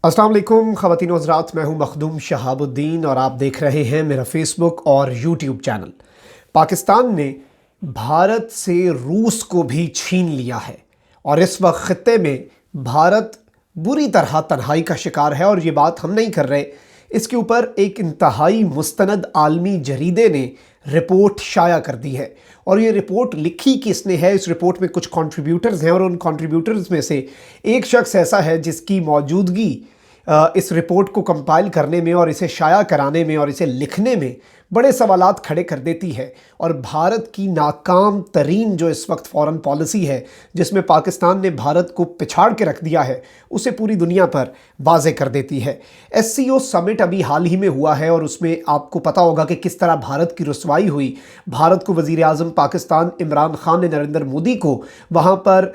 अस्सलाम वालेकुम ख़वातीन व हज़रात, मैं हूं मखदूम शहाबुद्दीन और आप देख रहे हैं मेरा फेसबुक और यूट्यूब चैनल। पाकिस्तान ने भारत से रूस को भी छीन लिया है और इस वक्त ख़ित्ते में भारत बुरी तरह तन्हाई का शिकार है। और ये बात हम नहीं कर रहे, इसके ऊपर एक इंतहाई मुस्तनद आलमी जरीदे ने रिपोर्ट शाया कर दी है। और ये रिपोर्ट लिखी किसने है? इस रिपोर्ट में कुछ कंट्रीब्यूटर्स हैं और उन कंट्रीब्यूटर्स में से एक शख्स ऐसा है जिसकी मौजूदगी इस रिपोर्ट को कंपाइल करने में और इसे शाया कराने में और इसे लिखने में बड़े सवालात खड़े कर देती है। और भारत की नाकाम तरीन जो इस वक्त फ़ॉरेन पॉलिसी है, जिसमें पाकिस्तान ने भारत को पिछाड़ के रख दिया है, उसे पूरी दुनिया पर वाज़े कर देती है। SCO समिट अभी हाल ही में हुआ है और उसमें आपको पता होगा कि किस तरह भारत की रुसवाई हुई। भारत को वज़ीर आज़म पाकिस्तान इमरान खान ने नरेंद्र मोदी को वहाँ पर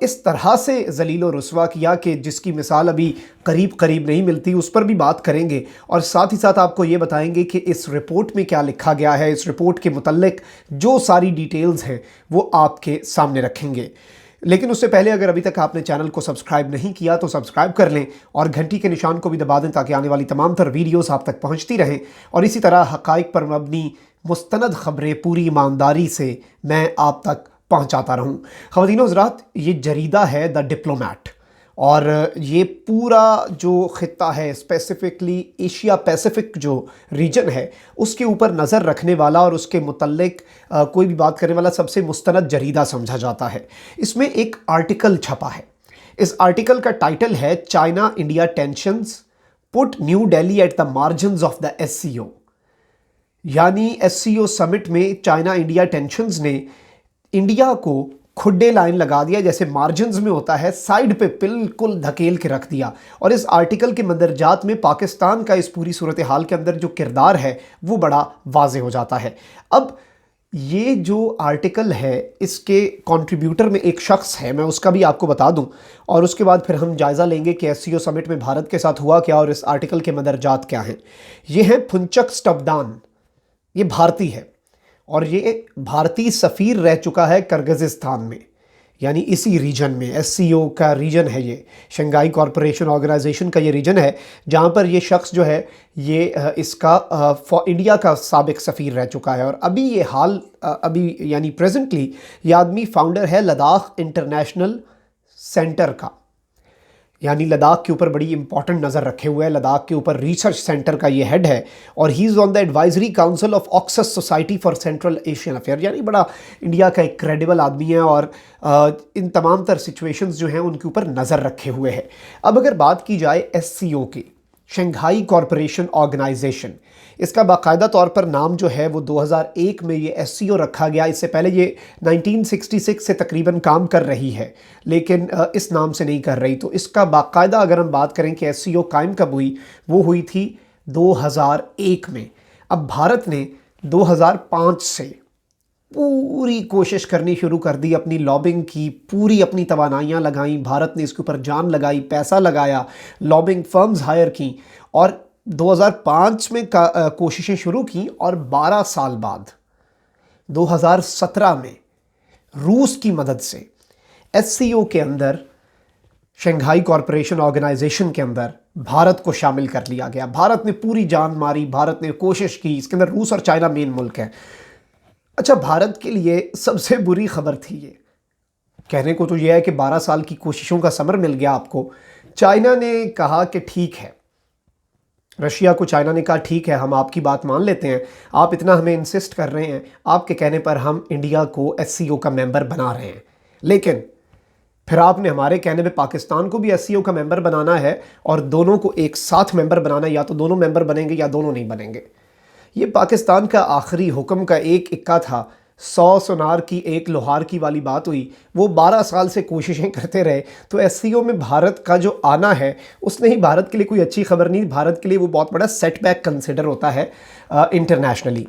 इस तरह से जलील व रुसवा किया कि जिसकी मिसाल अभी करीब करीब नहीं मिलती। उस पर भी बात करेंगे और साथ ही साथ आपको ये बताएंगे कि इस रिपोर्ट में क्या लिखा गया है। इस रिपोर्ट के मुतल्लिक जो सारी डिटेल्स हैं वो आपके सामने रखेंगे। लेकिन उससे पहले अगर अभी तक आपने चैनल को सब्सक्राइब नहीं किया तो सब्सक्राइब कर लें और घंटी के निशान को भी दबा दें ताकि आने वाली तमाम तर वीडियोस आप तक पहुंचती रहें। और इसी तरह हक़ाइक़ पर मबनी मुस्तनद ख़बरें पूरी ईमानदारी से मैं आप तक पहुंचाता रहूं। ख़वातीन व हज़रात, ये जरीदा है द डिप्लोमैट और ये पूरा जो ख़ित्ता है, स्पेसिफ़िकली एशिया पैसिफिक जो रीजन है, उसके ऊपर नज़र रखने वाला और उसके मुतल्लिक कोई भी बात करने वाला सबसे मुस्तनद जरीदा समझा जाता है। इसमें एक आर्टिकल छपा है। इस आर्टिकल का टाइटल है China India tensions put new Delhi at the margins of the SCO। यानी SCO समिट में चाइना इंडिया टेंशंस ने इंडिया को खुड्डे लाइन लगा दिया, जैसे मार्जिन्स में होता है, साइड पे बिल्कुल धकेल के रख दिया। और इस आर्टिकल के मंदरजात में पाकिस्तान का इस पूरी सूरत हाल के अंदर जो किरदार है वो बड़ा वाज़े हो जाता है। अब ये जो आर्टिकल है, इसके कंट्रीब्यूटर में एक शख्स है, मैं उसका भी आपको बता दूं और उसके बाद फिर हम जायज़ा लेंगे कि SCO समिट में भारत के साथ हुआ क्या और इस आर्टिकल के मंदरजात क्या हैं। ये हैं फुनचक स्टब्दान, ये भारतीय है और ये भारतीय सफ़ीर रह चुका है किर्गिज़स्तान में, यानी इसी रीजन में। SCO का रीजन है ये, शंघाई कॉरपोरेशन ऑर्गेनाइजेशन का ये रीजन है, जहाँ पर ये शख्स जो है ये इसका इंडिया का साबिक सफ़ीर रह चुका है। और अभी ये अभी यानी प्रेजेंटली ये आदमी फाउंडर है लद्दाख इंटरनेशनल सेंटर का, यानी लद्दाख के ऊपर बड़ी इंपॉर्टेंट नज़र रखे हुए है। लद्दाख के ऊपर रिसर्च सेंटर का ये हेड है और he is on the advisory council of Oxus society for central Asian affair. यानी बड़ा इंडिया का एक क्रेडिबल आदमी है और इन तमाम तर सिचुएशंस जो हैं उनके ऊपर नज़र रखे हुए है। अब अगर बात की जाए SCO की, शंघाई कॉरपोरेशन ऑर्गेनाइजेशन, इसका बाकायदा तौर पर नाम जो है वो 2001 में ये SCO रखा गया। इससे पहले ये 1966 से तकरीबन काम कर रही है, लेकिन इस नाम से नहीं कर रही। तो इसका बाकायदा अगर हम बात करें कि SCO कायम कब हुई, वो हुई थी 2001 में। अब भारत ने 2005 से पूरी कोशिश करनी शुरू कर दी, अपनी लॉबिंग की, पूरी अपनी तवानाइयाँ लगाई। भारत ने इसके ऊपर जान लगाई, पैसा लगाया, लॉबिंग फर्म्स हायर की और 2005 में कोशिशें शुरू की। और 12 साल बाद 2017 में रूस की मदद से SCO के अंदर, शंघाई कॉरपोरेशन ऑर्गेनाइजेशन के अंदर भारत को शामिल कर लिया गया। भारत ने पूरी जान मारी, भारत ने कोशिश की। इसके अंदर रूस और चाइना मेन मुल्क हैं। अच्छा, भारत के लिए सबसे बुरी खबर थी ये, कहने को तो यह है कि 12 साल की कोशिशों का समर मिल गया आपको। चाइना ने कहा कि ठीक है, रशिया को चाइना ने कहा ठीक है, हम आपकी बात मान लेते हैं, आप इतना हमें इंसिस्ट कर रहे हैं, आपके कहने पर हम इंडिया को SCO का मेंबर बना रहे हैं। लेकिन फिर आपने हमारे कहने पे पाकिस्तान को भी SCO का मेंबर बनाना है और दोनों को एक साथ मेंबर बनाना है, या तो दोनों मेंबर बनेंगे या दोनों नहीं बनेंगे। ये पाकिस्तान का आखिरी हुक्म का एक इक्का था, 100 सुनार की एक लोहार की वाली बात हुई। वो 12 साल से कोशिशें करते रहे। तो SCO में भारत का जो आना है उसने ही भारत के लिए कोई अच्छी खबर नहीं, भारत के लिए वो बहुत बड़ा सेटबैक कंसिडर होता है इंटरनेशनली।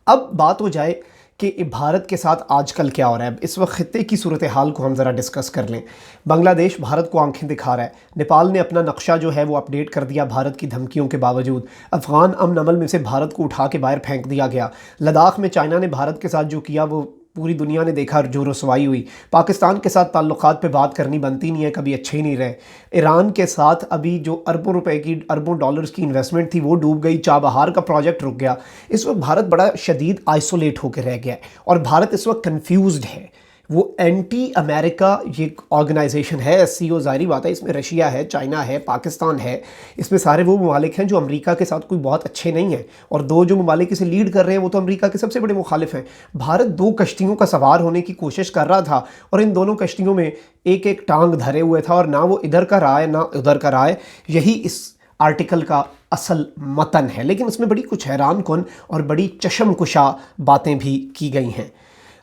अब बात हो जाए कि भारत के साथ आजकल क्या हो रहा है। इस वक्त खित्ते की सूरत हाल को हम ज़रा डिस्कस कर लें। बांग्लादेश भारत को आंखें दिखा रहा है। नेपाल ने अपना नक्शा जो है वो अपडेट कर दिया भारत की धमकियों के बावजूद। अफ़गान अमन अमल में से भारत को उठा के बाहर फेंक दिया गया। लद्दाख में चाइना ने भारत के साथ जो किया वो पूरी दुनिया ने देखा जो रसवाई हुई। पाकिस्तान के साथ ताल्लुकात पे बात करनी बनती नहीं है, कभी अच्छे ही नहीं रहे। ईरान के साथ अभी जो अरबों रुपए की, अरबों डॉलर्स की इन्वेस्टमेंट थी वो डूब गई, चाबहार का प्रोजेक्ट रुक गया। इस वक्त भारत बड़ा शदीद आइसोलेट होकर रह गया है और भारत इस वक्त कन्फ्यूज्ड है। वो एंटी अमेरिका ये ऑर्गेनाइजेशन है, एससीओ, ज़ाहिर बात है इसमें रशिया है, चाइना है, पाकिस्तान है, इसमें सारे वो ममालिक हैं जो अमेरिका के साथ कोई बहुत अच्छे नहीं हैं, और दो जो ममालिक इसे लीड कर रहे हैं वो तो अमेरिका के सबसे बड़े मुखालिफ हैं। भारत दो कश्तियों का सवार होने की कोशिश कर रहा था और इन दोनों कश्तियों में एक एक टांग धरे हुए था और ना वो इधर का रहा है ना उधर का रहा है। यही इस आर्टिकल का असल मतन है, लेकिन उसमें बड़ी कुछ हैरान कुन और बड़ी चशमकुशा बातें भी की गई हैं।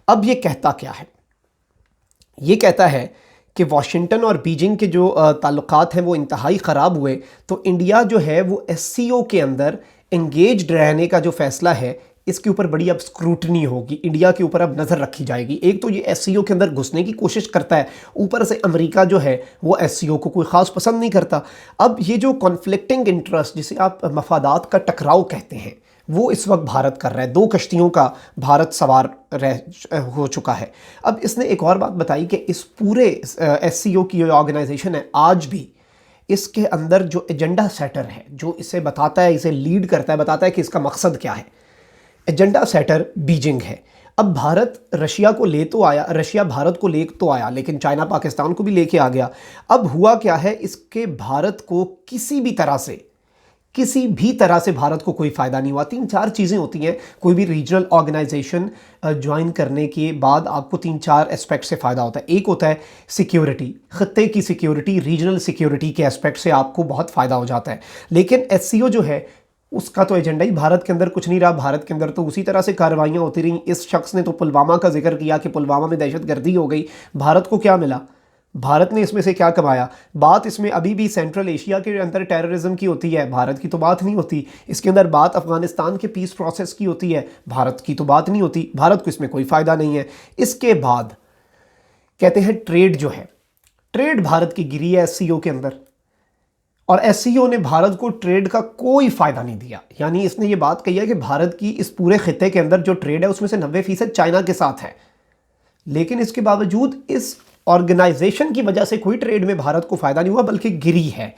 अब ये कहता क्या है? ये कहता है कि वाशिंगटन और बीजिंग के जो ताल्लुकात हैं वो इंतहाई ख़राब हुए, तो इंडिया जो है वो एससीओ के अंदर एंगेज्ड रहने का जो फ़ैसला है इसके ऊपर बड़ी अब स्क्रूटनी होगी, इंडिया के ऊपर अब नज़र रखी जाएगी। एक तो ये एससीओ के अंदर घुसने की कोशिश करता है, ऊपर से अमेरिका जो है वो एससीओ को कोई ख़ास पसंद नहीं करता। अब ये जो कॉन्फ्लिक्टिंग इंटरेस्ट, जिसे आप मफादात का टकराव कहते हैं, वो इस वक्त भारत कर रहा है। दो कश्तियों का भारत सवार हो चुका है। अब इसने एक और बात बताई कि इस पूरे एससीओ की जो ऑर्गेनाइजेशन है, आज भी इसके अंदर जो एजेंडा सेटर है, जो इसे बताता है, इसे लीड करता है, बताता है कि इसका मकसद क्या है, एजेंडा सेटर बीजिंग है। अब भारत रशिया को ले तो आया, रशिया भारत को ले तो आया, लेकिन चाइना पाकिस्तान को भी लेके आ गया। अब हुआ क्या है, इसके भारत को किसी भी तरह से भारत को कोई फ़ायदा नहीं हुआ। तीन चार चीज़ें होती हैं कोई भी रीजनल ऑर्गेनाइजेशन ज्वाइन करने के बाद, आपको तीन चार एस्पेक्ट से फ़ायदा होता है। एक होता है सिक्योरिटी, ख़त्ते की सिक्योरिटी, रीजनल सिक्योरिटी के एस्पेक्ट से आपको बहुत फ़ायदा हो जाता है। लेकिन एससीओ जो है उसका तो एजेंडा ही भारत के अंदर कुछ नहीं रहा। भारत के अंदर तो उसी तरह से कार्रवाइयाँ होती रहीं। इस शख्स ने तो पुलवामा का जिक्र किया कि पुलवामा में दहशतगर्दी हो गई, भारत को क्या मिला, भारत ने इसमें से क्या कमाया? बात इसमें अभी भी सेंट्रल एशिया के अंदर टेररिज्म की होती है, भारत की तो बात नहीं होती। इसके अंदर बात अफगानिस्तान के पीस प्रोसेस की होती है, भारत की तो बात नहीं होती। भारत को इसमें कोई फ़ायदा नहीं है। इसके बाद कहते हैं ट्रेड जो है, ट्रेड भारत की गिरी है एससीओ के अंदर, और एससीओ ने भारत को ट्रेड का कोई फ़ायदा नहीं दिया। यानी इसने ये बात कही है कि भारत की इस पूरे खित्ते के अंदर जो ट्रेड है उसमें से 90% चाइना के साथ है, लेकिन इसके बावजूद इस ऑर्गेनाइजेशन की वजह से कोई ट्रेड में भारत को फ़ायदा नहीं हुआ, बल्कि गिरी है।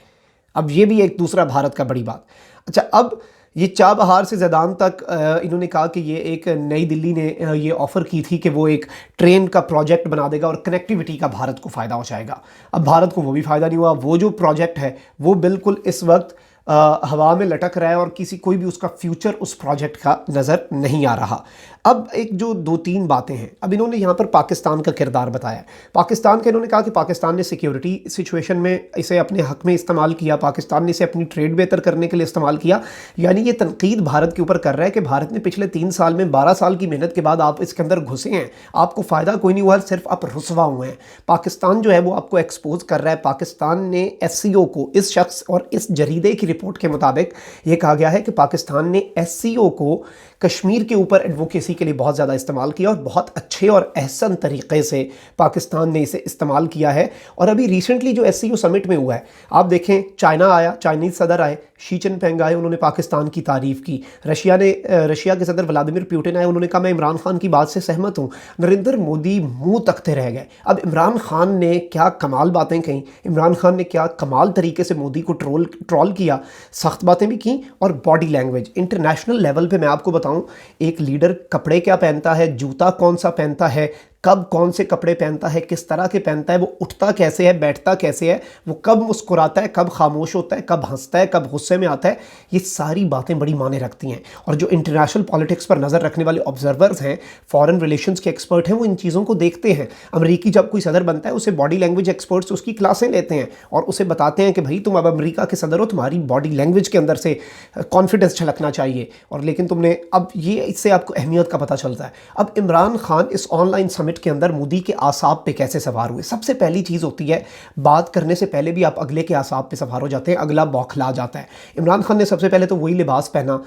अब ये भी एक दूसरा भारत का बड़ी बात। अच्छा, अब ये चाबहार से ज़ैदान तक इन्होंने कहा कि ये एक नई दिल्ली ने ये ऑफ़र की थी कि वो एक ट्रेन का प्रोजेक्ट बना देगा और कनेक्टिविटी का भारत को फ़ायदा हो जाएगा। अब भारत को वो भी फ़ायदा नहीं हुआ। वो जो प्रोजेक्ट है वो बिल्कुल इस वक्त हवा में लटक रहा है और कोई भी उसका फ्यूचर उस प्रोजेक्ट का नज़र नहीं आ रहा। अब एक जो दो तीन बातें हैं, अब इन्होंने यहाँ पर पाकिस्तान का किरदार बताया। पाकिस्तान का इन्होंने कहा कि पाकिस्तान ने सिक्योरिटी सिचुएशन में इसे अपने हक़ में इस्तेमाल किया, पाकिस्तान ने इसे अपनी ट्रेड बेहतर करने के लिए इस्तेमाल किया। यानी ये तनकीद भारत के ऊपर कर रहा है कि भारत ने पिछले 3 साल में 12 साल की मेहनत के बाद आप इसके अंदर घुसे हैं, आपको फ़ायदा कोई नहीं हुआ, सिर्फ आप रुसवा हुए हैं। पाकिस्तान जो है वो आपको एक्सपोज कर रहा है। पाकिस्तान ने एससीओ को, इस शख्स और इस जरीदे की रिपोर्ट के मुताबिक ये कहा गया है कि पाकिस्तान ने एससीओ को कश्मीर के ऊपर एडवोकेसी के लिए बहुत ज़्यादा इस्तेमाल किया और बहुत अच्छे और अहसन तरीक़े से पाकिस्तान ने इसे इस्तेमाल किया है। और अभी रिसेंटली जो एससीओ समिट में हुआ है, आप देखें, चाइना आया, चाइनीज़ सदर आए, शी जिनपिंग आए, उन्होंने पाकिस्तान की तारीफ़ की। रशिया के सदर व्लादिमीर पुतिन आए, उन्होंने कहा मैं इमरान खान की बात से सहमत हूँ। नरेंद्र मोदी मुँह तकते रह गए। अब इमरान खान ने क्या कमाल बातें कहीं, इमरान खान ने क्या कमाल तरीके से मोदी को ट्रोल किया, सख्त बातें भी की। और बॉडी लैंग्वेज इंटरनेशनल लेवल पे मैं आपको बताऊं, एक लीडर कपड़े क्या पहनता है, जूता कौन सा पहनता है, कब कौन से कपड़े पहनता है, किस तरह के पहनता है, वो उठता कैसे है, बैठता कैसे है, वो कब मुस्कुराता है, कब खामोश होता है, कब हंसता है, कब गुस्से में आता है, ये सारी बातें बड़ी मायने रखती हैं। और जो इंटरनेशनल पॉलिटिक्स पर नज़र रखने वाले ऑब्जर्वर्स हैं, फॉरेन रिलेशंस के एक्सपर्ट हैं, वो इन चीज़ों को देखते हैं। अमेरिकी जब कोई सदर बनता है, उसे बॉडी लैंग्वेज एक्सपर्ट्स उसकी क्लासें लेते हैं और उसे बताते हैं कि भाई तुम अब अमेरिका के सदर हो, तुम्हारी बॉडी लैंग्वेज के अंदर से कॉन्फिडेंस झलकना चाहिए, और लेकिन तुमने, अब ये इससे आपको अहमियत का पता चलता है। अब इमरान खान इस ऑनलाइन समिट के अंदर मोदी के आसाब पे कैसे सवार हुए? सबसे पहली चीज़ होती है, बात करने से पहले भी आप अगले के आसाब पे सवार हो जाते हैं, अगला बौखला जाता है। इमरान खान ने सबसे पहले तो वही लिबास पहना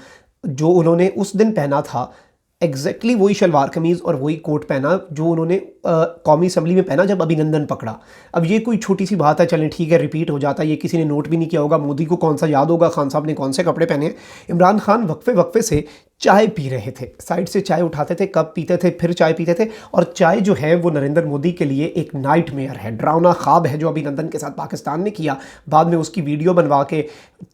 जो उन्होंने उस दिन पहना था, एग्जैक्टली वही शलवार कमीज़ और वही कोट पहना जो उन्होंने कौमी असम्बली में पहना जब अभिनंदन पकड़ा। अब ये कोई छोटी सी बात है, चलें ठीक है, रिपीट हो जाता है, ये किसी ने नोट भी नहीं किया होगा। मोदी को कौन सा याद होगा खान साहब ने कौन से कपड़े पहने हैं। इमरान खान वक्फे वक्फे से चाय पी रहे थे, साइड से चाय उठाते थे, कप पीते थे, फिर चाय पीते थे। और चाय जो है वो नरेंद्र मोदी के लिए एक नाइटमेयर है, डरावना ख्वाब है जो अभिनंदन के साथ पाकिस्तान ने किया। बाद में उसकी वीडियो बनवा के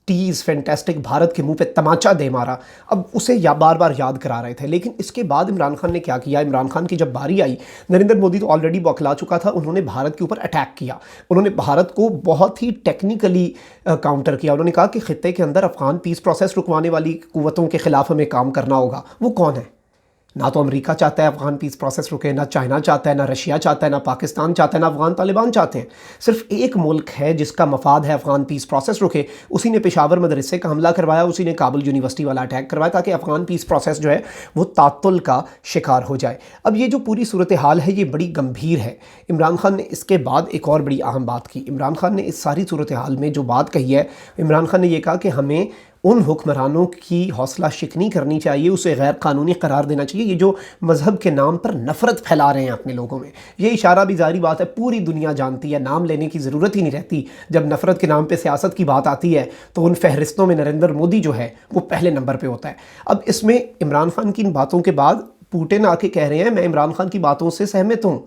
टीज फैंटास्टिक भारत के मुंह पे तमाचा दे मारा। अब उसे बार बार याद करा रहे थे। लेकिन इसके बाद इमरान खान ने क्या किया, इमरान खान की जब बारी आई, नरेंद्र मोदी तो ऑलरेडी बौखला चुका था, उन्होंने भारत के ऊपर अटैक किया। उन्होंने भारत को बहुत ही टेक्निकली काउंटर किया। उन्होंने कहा कि खित्ते के अंदर अफगान पीस प्रोसेस रुकवाने वाली कुव्वतों के खिलाफ हमें काम करना होगा। वो कौन है? ना तो अमेरिका चाहता है अफगान पीस प्रोसेस रुके, ना चाइना चाहता है, ना रशिया चाहता है, ना पाकिस्तान चाहता है, ना अफगान तालिबान चाहते हैं। सिर्फ एक मुल्क है जिसका मफाद है अफगान पीस प्रोसेस रुके। उसी ने पेशावर मदरसे का हमला करवाया, उसी ने काबुल यूनिवर्सिटी वाला अटैक करवाया ताकि अफगान पीस प्रोसेस जो है वो तातुल का शिकार हो जाए। अब ये जो पूरी सूरत हाल है ये बड़ी गंभीर है। इमरान खान ने इसके बाद एक और बड़ी अहम बात की। इमरान खान ने इस सारी सूरत हाल में जो बात कही है, इमरान खान ने यह कहा कि हमें उन हुक्मरानों की हौसला शिकनी करनी चाहिए, उसे गैर कानूनी करार देना चाहिए, ये जो मज़हब के नाम पर नफ़रत फैला रहे हैं अपने लोगों में। ये इशारा भी जारी बात है, पूरी दुनिया जानती है, नाम लेने की ज़रूरत ही नहीं रहती। जब नफ़रत के नाम पे सियासत की बात आती है तो उन फहरिस्तों में नरेंद्र मोदी जो है वो पहले नंबर पर होता है। अब इसमें इमरान खान की इन बातों के बाद पुतिन आके कह रहे हैं मैं इमरान खान की बातों से सहमत हूँ।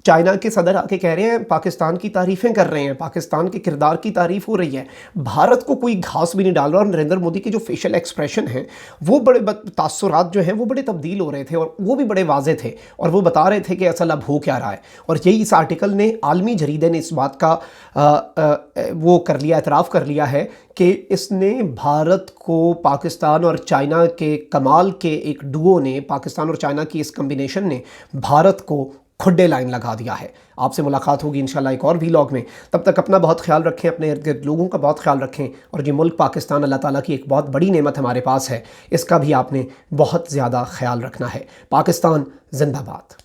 चाइना के सदर आके कह रहे हैं, पाकिस्तान की तारीफ़ें कर रहे हैं, पाकिस्तान के किरदार की तारीफ़ हो रही है। भारत को कोई घास भी नहीं डाल रहा। और नरेंद्र मोदी के जो फेशियल एक्सप्रेशन हैं वो बड़े तासुरात जो हैं वो बड़े तब्दील हो रहे थे और वो भी बड़े वाजे थे और वो बता रहे थे कि असल अब हो क्या रहा है। और यही इस आर्टिकल ने, आलमी जरीदे ने इस बात का वो कर लिया, एतराफ़ कर लिया है कि इसने भारत को, पाकिस्तान और चाइना के कमाल के एक डुओ ने, पाकिस्तान और चाइना की इस कम्बिनेशन ने भारत को खुड्डे लाइन लगा दिया है। आपसे मुलाकात होगी इंशाल्लाह एक और व्लॉग में। तब तक अपना बहुत ख्याल रखें, अपने इर्द गिर्द लोगों का बहुत ख्याल रखें। और ये मुल्क पाकिस्तान अल्लाह ताला की एक बहुत बड़ी नेमत हमारे पास है, इसका भी आपने बहुत ज़्यादा ख्याल रखना है। पाकिस्तान जिंदाबाद।